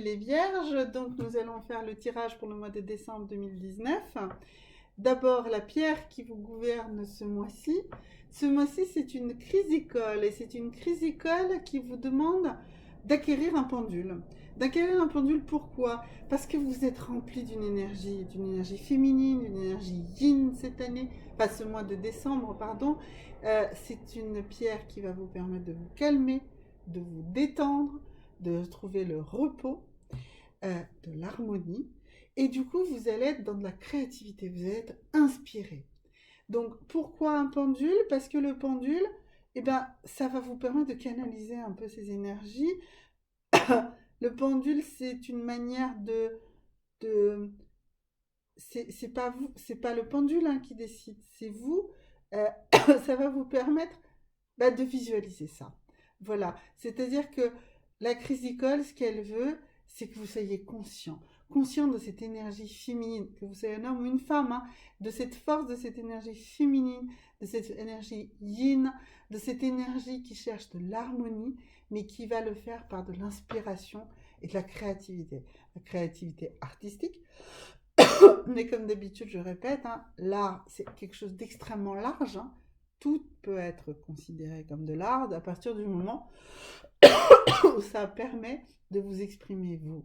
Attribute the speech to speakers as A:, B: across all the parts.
A: et les vierges, donc nous allons faire le tirage pour le mois de décembre 2019. D'abord, la pierre qui vous gouverne ce mois-ci. Ce mois-ci, c'est une chrysicole et c'est une chrysicole qui vous demande d'acquérir un pendule. D'acquérir un pendule, pourquoi? Parce que vous êtes rempli d'une énergie féminine, d'une énergie yin cette année, enfin ce mois de décembre, pardon. C'est une pierre qui va vous permettre de vous calmer, de vous détendre, de trouver le repos, de l'harmonie. Et du coup, vous allez être dans de la créativité, vous allez être inspiré. Donc, pourquoi un pendule? Parce que le pendule, eh ben, ça va vous permettre de canaliser un peu ces énergies. Le pendule, c'est une manière de c'est pas vous, c'est pas le pendule hein, qui décide, c'est vous. Euh, ça va vous permettre de visualiser ça. Voilà, c'est-à-dire que la chrysicole, ce qu'elle veut, c'est que vous soyez conscient de cette énergie féminine, que vous soyez un homme ou une femme, hein, de cette force, de cette énergie féminine, de cette énergie yin, de cette énergie qui cherche de l'harmonie, mais qui va le faire par de l'inspiration et de la créativité artistique. Mais comme d'habitude, je répète, hein, l'art, c'est quelque chose d'extrêmement large. Hein. Tout peut être considéré comme de l'art à partir du moment où ça permet de vous exprimer vous.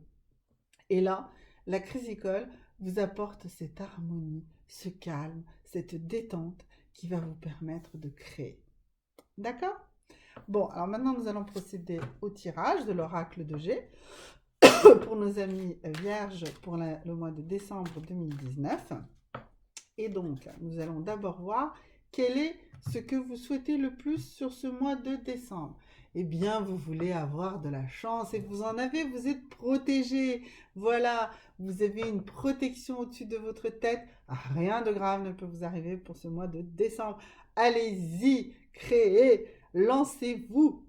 A: Et là, la chrysicole vous apporte cette harmonie, ce calme, cette détente qui va vous permettre de créer. D'accord? Bon, alors maintenant, nous allons procéder au tirage de l'oracle de G pour nos amis vierges pour le mois de décembre 2019. Et donc, nous allons d'abord voir quel est ce que vous souhaitez le plus sur ce mois de décembre. Eh bien, vous voulez avoir de la chance et vous en avez, vous êtes protégé. Voilà, vous avez une protection au-dessus de votre tête. Rien de grave ne peut vous arriver pour ce mois de décembre. Allez-y, créez, lancez-vous.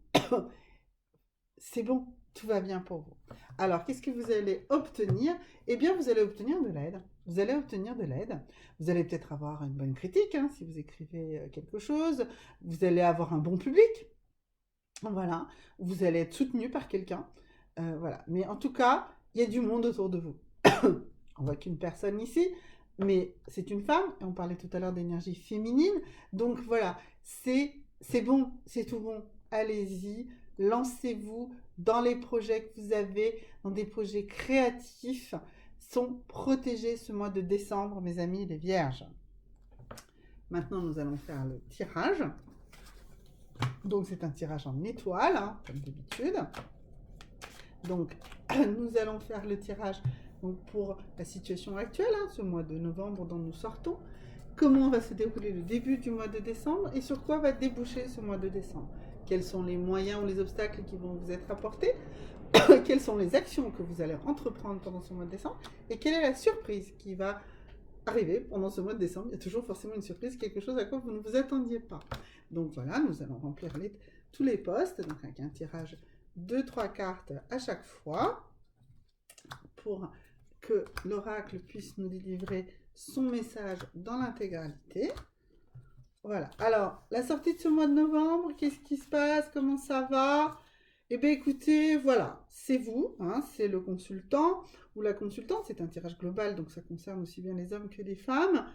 A: C'est bon, tout va bien pour vous. Alors, qu'est-ce que vous allez obtenir? Eh bien, vous allez obtenir de l'aide. Vous allez obtenir de l'aide. Vous allez peut-être avoir une bonne critique hein, si vous écrivez quelque chose. Vous allez avoir un bon public. Voilà. Vous allez être soutenu par quelqu'un. Voilà. Mais en tout cas, il y a du monde autour de vous. On voit qu'une personne ici, mais c'est une femme. Et on parlait tout à l'heure d'énergie féminine. Donc voilà, c'est bon, c'est tout bon. Allez-y, lancez-vous dans les projets que vous avez, dans des projets créatifs. Sont protégés ce mois de décembre, mes amis les vierges. Maintenant, nous allons faire le tirage. Donc, c'est un tirage en étoiles, hein, comme d'habitude. Donc, nous allons faire le tirage donc, pour la situation actuelle, hein, ce mois de novembre dont nous sortons. Comment va se dérouler le début du mois de décembre et sur quoi va déboucher ce mois de décembre? Quels sont les moyens ou les obstacles qui vont vous être apportés? Quelles sont les actions que vous allez entreprendre pendant ce mois de décembre? Et quelle est la surprise qui va arriver pendant ce mois de décembre? Il y a toujours forcément une surprise, quelque chose à quoi vous ne vous attendiez pas. Donc voilà, nous allons remplir tous les postes, donc avec un tirage de 3 cartes à chaque fois, pour que l'oracle puisse nous délivrer son message dans l'intégralité. Voilà. Alors, la sortie de ce mois de novembre, qu'est-ce qui se passe? Comment ça va? Eh bien, écoutez, voilà, c'est vous, hein, c'est le consultant ou la consultante, c'est un tirage global, donc ça concerne aussi bien les hommes que les femmes.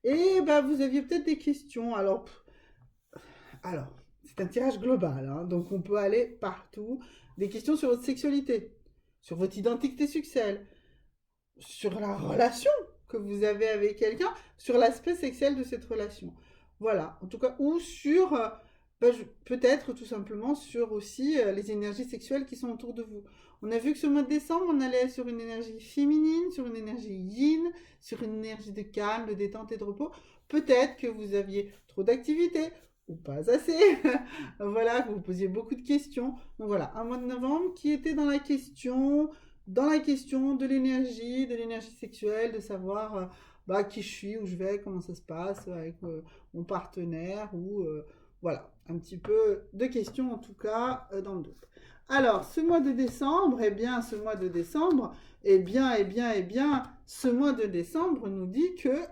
A: Et vous aviez peut-être des questions. Alors, c'est un tirage global, hein, donc on peut aller partout. Des questions sur votre sexualité, sur votre identité sexuelle, sur la relation que vous avez avec quelqu'un, sur l'aspect sexuel de cette relation. Voilà, en tout cas, ou sur, peut-être tout simplement sur aussi les énergies sexuelles qui sont autour de vous. On a vu que ce mois de décembre, on allait sur une énergie féminine, sur une énergie yin, sur une énergie de calme, de détente et de repos. Peut-être que vous aviez trop d'activités, ou pas assez. Voilà, que vous posiez beaucoup de questions. Donc voilà, un mois de novembre qui était dans la question de l'énergie sexuelle, de savoir qui je suis, où je vais, comment ça se passe avec mon partenaire, ou voilà, un petit peu de questions en tout cas dans le doute. Alors, ce mois de décembre, ce mois de décembre nous dit que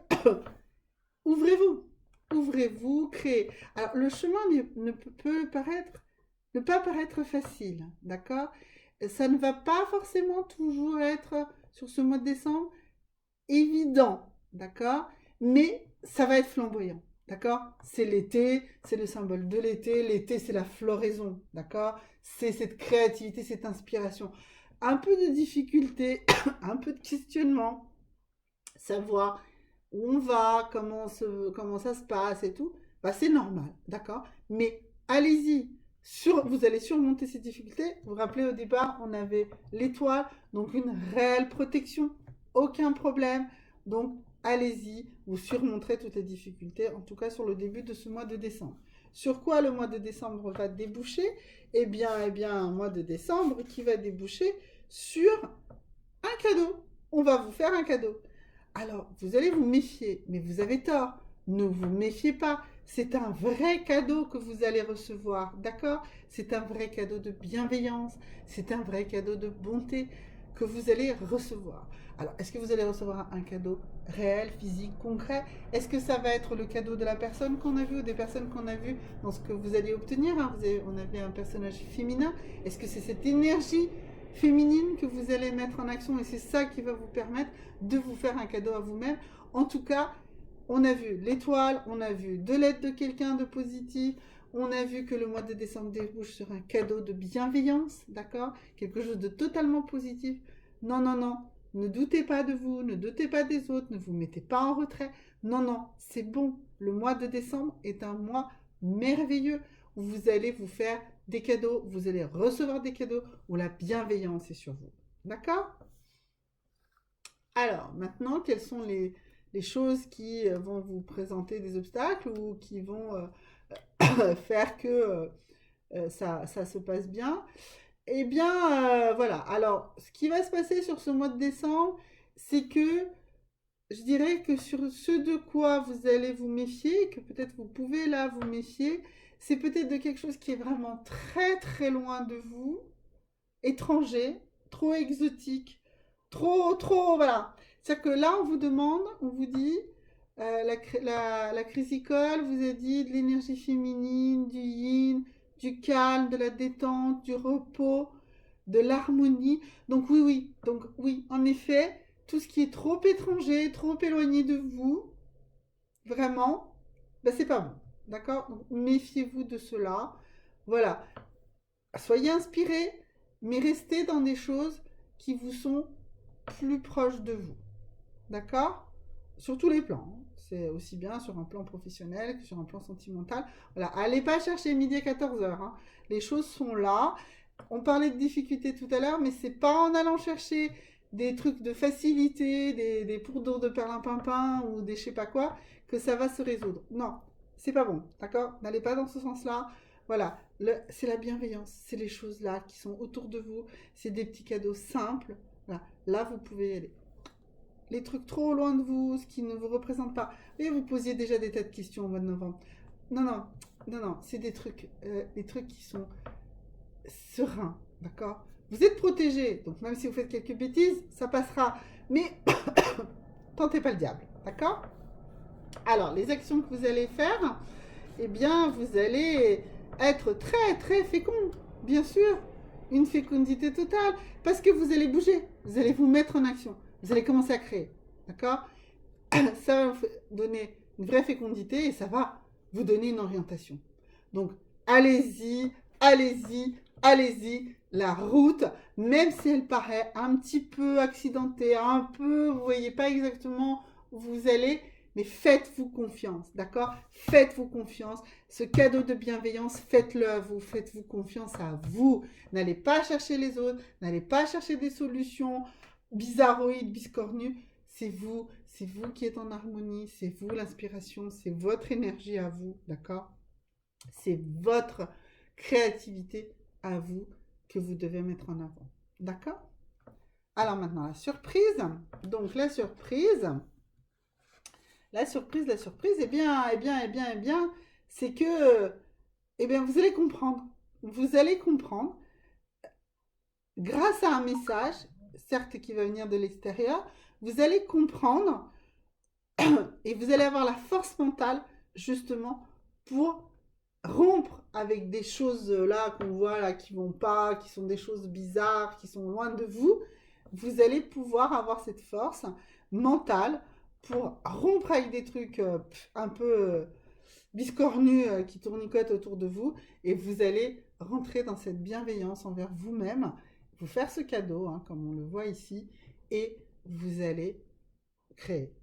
A: ouvrez-vous, créez. Alors, le chemin ne pas paraître facile, d'accord? ça ne va pas forcément toujours être sur ce mois de décembre évident, d'accord? Mais ça va être flamboyant, d'accord? C'est l'été, c'est le symbole de l'été. L'été, c'est la floraison, d'accord? C'est cette créativité, cette inspiration. Un peu de difficulté, un peu de questionnement, savoir où on va, comment ça se passe et tout, bah, c'est normal, d'accord? Mais allez-y, vous allez surmonter ces difficultés. Vous vous rappelez, au départ, on avait l'étoile, donc une réelle protection, aucun problème. Donc, allez-y, vous surmonterez toutes les difficultés, en tout cas sur le début de ce mois de décembre. Sur quoi le mois de décembre va déboucher? Eh bien, un mois de décembre qui va déboucher sur un cadeau. On va vous faire un cadeau. Alors, vous allez vous méfier, mais vous avez tort. Ne vous méfiez pas. C'est un vrai cadeau que vous allez recevoir, d'accord? C'est un vrai cadeau de bienveillance. C'est un vrai cadeau de bonté que vous allez recevoir. Alors, est-ce que vous allez recevoir un cadeau réel, physique, concret? Est-ce que ça va être le cadeau de la personne qu'on a vue ou des personnes qu'on a vues dans ce que vous allez obtenir, hein? On avait un personnage féminin. Est-ce que c'est cette énergie féminine que vous allez mettre en action et c'est ça qui va vous permettre de vous faire un cadeau à vous-même? En tout cas, on a vu l'étoile, on a vu de l'aide de quelqu'un de positif, on a vu que le mois de décembre débouche sur un cadeau de bienveillance, d'accord? Quelque chose de totalement positif. Non, non, non, ne doutez pas de vous, ne doutez pas des autres, ne vous mettez pas en retrait. Non, non, c'est bon. Le mois de décembre est un mois merveilleux où vous allez vous faire des cadeaux, vous allez recevoir des cadeaux où la bienveillance est sur vous. D'accord? Alors, maintenant, quelles sont les choses qui vont vous présenter des obstacles ou qui vont faire que ça se passe bien? Eh bien, voilà. Alors, ce qui va se passer sur ce mois de décembre, c'est que je dirais que sur ce de quoi vous allez vous méfier, que peut-être vous pouvez là vous méfier, c'est peut-être de quelque chose qui est vraiment très très loin de vous, étranger, trop exotique, trop, voilà. C'est-à-dire que là, on vous demande, on vous dit, la chrysicole vous a dit de l'énergie féminine, du yin, du calme, de la détente, du repos, de l'harmonie. Donc oui, en effet, tout ce qui est trop étranger, trop éloigné de vous, vraiment, ben c'est pas bon. D'accord? Donc méfiez-vous de cela. Voilà. Soyez inspirés, mais restez dans des choses qui vous sont plus proches de vous. D'accord? Sur tous les plans, hein. C'est aussi bien sur un plan professionnel que sur un plan sentimental. Voilà, allez pas chercher midi à 14h, hein. Les choses sont là. On parlait de difficultés tout à l'heure, mais c'est pas en allant chercher des trucs de facilité, des poudres de perlimpinpin ou des je sais pas quoi, que ça va se résoudre. Non, c'est pas bon, d'accord? N'allez pas dans ce sens-là. Voilà, c'est la bienveillance, c'est les choses là qui sont autour de vous, c'est des petits cadeaux simples. Voilà, là vous pouvez y aller. Les trucs trop loin de vous, ce qui ne vous représente pas. Et vous posiez déjà des tas de questions au mois de novembre. Non, non, non, non, c'est des trucs qui sont sereins, d'accord? Vous êtes protégé, donc même si vous faites quelques bêtises, ça passera. Mais tentez pas le diable, d'accord? Alors, les actions que vous allez faire, eh bien, vous allez être très, très fécond, bien sûr. Une fécondité totale, parce que vous allez bouger, vous allez vous mettre en action, vous allez commencer à créer, d'accord? Ça va vous donner une vraie fécondité et ça va vous donner une orientation. Donc, allez-y, allez-y, allez-y. La route, même si elle paraît un petit peu accidentée, un peu, vous voyez pas exactement où vous allez, mais faites-vous confiance, d'accord? Faites-vous confiance. Ce cadeau de bienveillance, faites-le à vous, faites-vous confiance à vous. N'allez pas chercher les autres, n'allez pas chercher des solutions bizarroïdes, biscornues. C'est vous qui êtes en harmonie, c'est vous l'inspiration, c'est votre énergie à vous, d'accord? C'est votre créativité à vous que vous devez mettre en avant, d'accord? Alors maintenant, la surprise. Donc la surprise, c'est que, vous allez comprendre. Vous allez comprendre, grâce à un message, certes qui va venir de l'extérieur, vous allez comprendre et vous allez avoir la force mentale, justement, pour rompre avec des choses là qu'on voit là qui vont pas, qui sont des choses bizarres, qui sont loin de vous, vous allez pouvoir avoir cette force mentale pour rompre avec des trucs un peu biscornus qui tournicotent autour de vous et vous allez rentrer dans cette bienveillance envers vous-même, vous faire ce cadeau, hein, comme on le voit ici, et vous allez créer.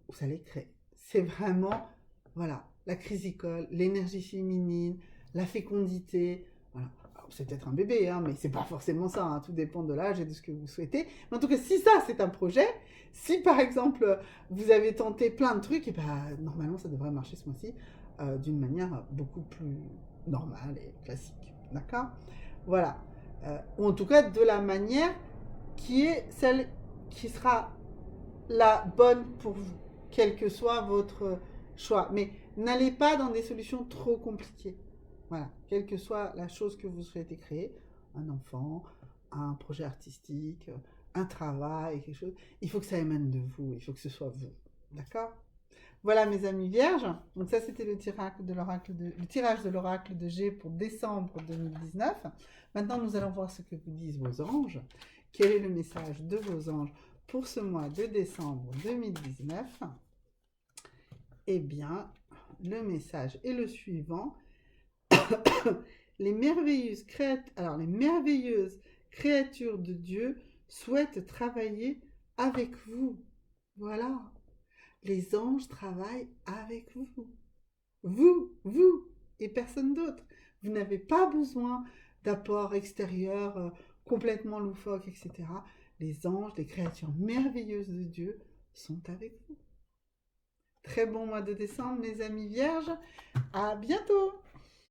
A: Vous allez créer. C'est vraiment, voilà, la chrysicole, l'énergie féminine, la fécondité. Voilà. C'est peut-être un bébé, hein, mais c'est pas forcément ça. Hein. Tout dépend de l'âge et de ce que vous souhaitez. Mais en tout cas, si ça, c'est un projet, si par exemple, vous avez tenté plein de trucs, et ben, normalement, ça devrait marcher ce mois-ci d'une manière beaucoup plus normale et classique. D'accord. Voilà. Ou en tout cas, de la manière qui est celle qui sera la bonne pour vous, quel que soit votre choix. Mais n'allez pas dans des solutions trop compliquées. Voilà, quelle que soit la chose que vous souhaitez créer, un enfant, un projet artistique, un travail, quelque chose, il faut que ça émane de vous, il faut que ce soit vous. D'accord. Voilà mes amis vierges, donc ça c'était le tirage de l'oracle de G pour décembre 2019. Maintenant nous allons voir ce que vous disent vos anges. Quel est le message de vos anges pour ce mois de décembre 2019? Eh bien, le message est le suivant. les merveilleuses créatures de Dieu souhaitent travailler avec vous. Voilà. Les anges travaillent avec vous. Vous et personne d'autre. Vous n'avez pas besoin d'apport extérieur complètement loufoque, etc. Les anges, les créatures merveilleuses de Dieu sont avec vous. Très bon mois de décembre, mes amis vierges. À bientôt!